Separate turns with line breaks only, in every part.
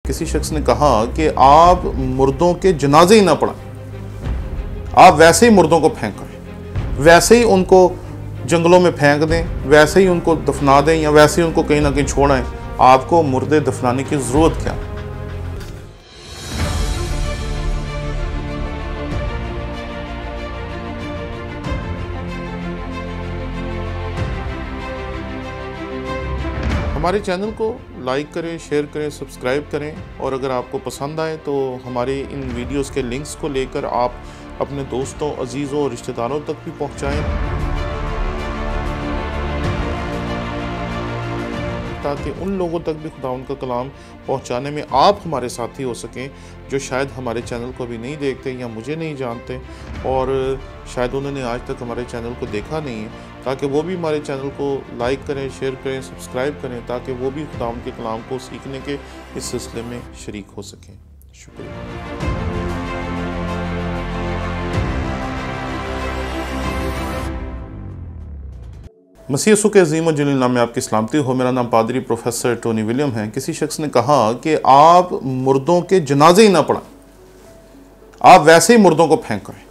किसी शख्स ने कहा कि आप मुर्दों के जनाजे ही ना पढ़ाएं, आप वैसे ही मुर्दों को फेंक करें, वैसे ही उनको जंगलों में फेंक दें, वैसे ही उनको दफना दें या वैसे ही उनको कहीं ना कहीं छोड़ें। आपको मुर्दे दफनाने की ज़रूरत क्या? हमारे चैनल को लाइक करें, शेयर करें, सब्सक्राइब करें और अगर आपको पसंद आए तो हमारे इन वीडियोस के लिंक्स को लेकर आप अपने दोस्तों, अजीज़ों और रिश्तेदारों तक भी पहुंचाएं, ताकि उन लोगों तक भी खुदा उनका कलाम पहुंचाने में आप हमारे साथी हो सकें जो शायद हमारे चैनल को भी नहीं देखते या मुझे नहीं जानते और शायद उन्होंने आज तक हमारे चैनल को देखा नहीं है, ताकि वो भी हमारे चैनल को लाइक करें, शेयर करें, सब्सक्राइब करें, ताकि वो भी खुदा उनके कलाम को सीखने के इस सिलसिले में शरीक हो सकें। शुक्रिया। मसीह यसू के अज़ीम व जलील नाम में आपकी सलामती हो। मेरा नाम पादरी प्रोफेसर टोनी विलियम है। किसी शख्स ने कहा कि आप मुर्दों के जनाजे ही ना पढ़ाएं, आप वैसे ही मुर्दों को फेंक करें,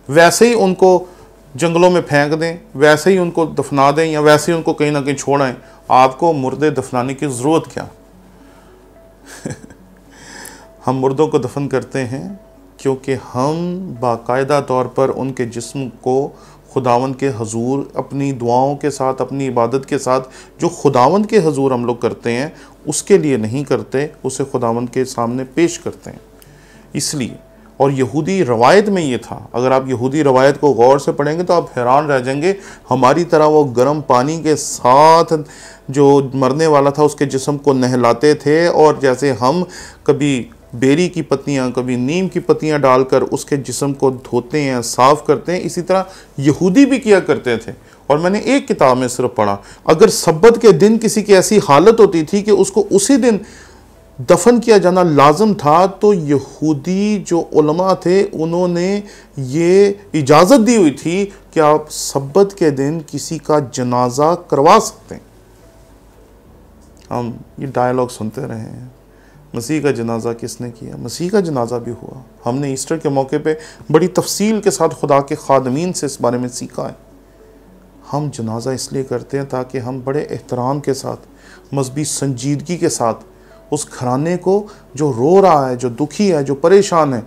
वैसे ही उनको जंगलों में फेंक दें, वैसे ही उनको दफना दें या वैसे ही उनको कहीं ना कहीं छोड़ें। आपको मुर्दे दफनाने की ज़रूरत क्या? हम मुर्दों को दफन करते हैं क्योंकि हम बाकायदा तौर पर उनके जिस्म को खुदावंद के हजूर अपनी दुआओं के साथ, अपनी इबादत के साथ जो खुदावंद के हजूर हम लोग करते हैं उसके लिए नहीं करते, उसे खुदावंद के सामने पेश करते हैं इसलिए। और यहूदी रवायत में ये था, अगर आप यहूदी रवायत को गौर से पढ़ेंगे तो आप हैरान रह जाएंगे। हमारी तरह वो गर्म पानी के साथ जो मरने वाला था उसके जिस्म को नहलाते थे, और जैसे हम कभी बेरी की पत्तियां, कभी नीम की पत्तियां डालकर उसके जिस्म को धोते हैं, साफ़ करते हैं, इसी तरह यहूदी भी किया करते थे। और मैंने एक किताब में सिर्फ पढ़ा, अगर सब्बत के दिन किसी की ऐसी हालत होती थी कि उसको उसी दिन दफन किया जाना लाजम था, तो यहूदी जो उलमा थे उन्होंने ये इजाज़त दी हुई थी कि आप सब्बत के दिन किसी का जनाजा करवा सकते हैं। हम ये डायलॉग सुनते रहे हैं, मसीह का जनाजा किसने किया? मसीह का जनाजा भी हुआ। हमने ईस्टर के मौके पे बड़ी तफसील के साथ खुदा के खादमीन से इस बारे में सीखा है। हम जनाजा इसलिए करते हैं ताकि हम बड़े एहतराम के साथ, मजहबी संजीदगी के साथ उस घराने को जो रो रहा है, जो दुखी है, जो परेशान है,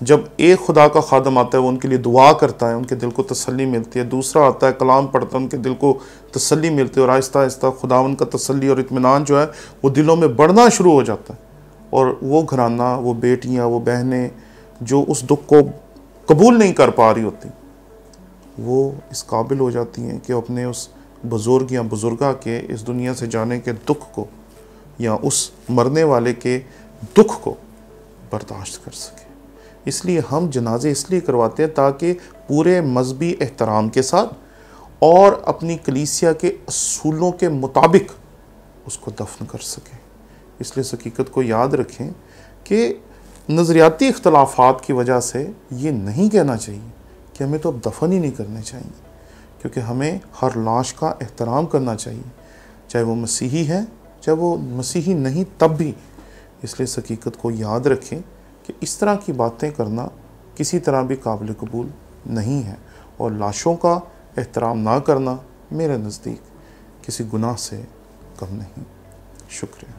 जब एक खुदा का खादम आता है वो उनके लिए दुआ करता है, उनके दिल को तसल्ली मिलती है। दूसरा आता है कलाम पढ़ता है, उनके दिल को तसल्ली मिलती है, और आहिस्ता आहिस्ता खुदावन का तसल्ली और इत्मीनान जो है वो दिलों में बढ़ना शुरू हो जाता है। और वो घराना, वो बेटियां, वो बहनें जो उस दुख को कबूल नहीं कर पा रही होती, वो इस काबिल हो जाती हैं कि अपने उस बुज़ुर्ग या बुज़ुर्गा के इस दुनिया से जाने के दुख को या उस मरने वाले के दुख को बर्दाश्त कर सके। इसलिए हम जनाजे इसलिए करवाते हैं ताकि पूरे मजहबी एहतराम के साथ और अपनी कलीसिया के असूलों के मुताबिक उसको दफन कर सकें। इसलिए इस हकीकत को याद रखें कि नज़रियाती इख्तलाफात की वजह से ये नहीं कहना चाहिए कि हमें तो अब दफन ही नहीं करने चाहिए, क्योंकि हमें हर लाश का एहतराम करना चाहिए, चाहे वो मसीही है, चाहे वो मसीही नहीं, तब भी। इसलिए इस हकीकत को याद रखें कि इस तरह की बातें करना किसी तरह भी काबिल कबूल नहीं है, और लाशों का एहतराम ना करना मेरे नज़दीक किसी गुनाह से कम नहीं। शुक्रिया।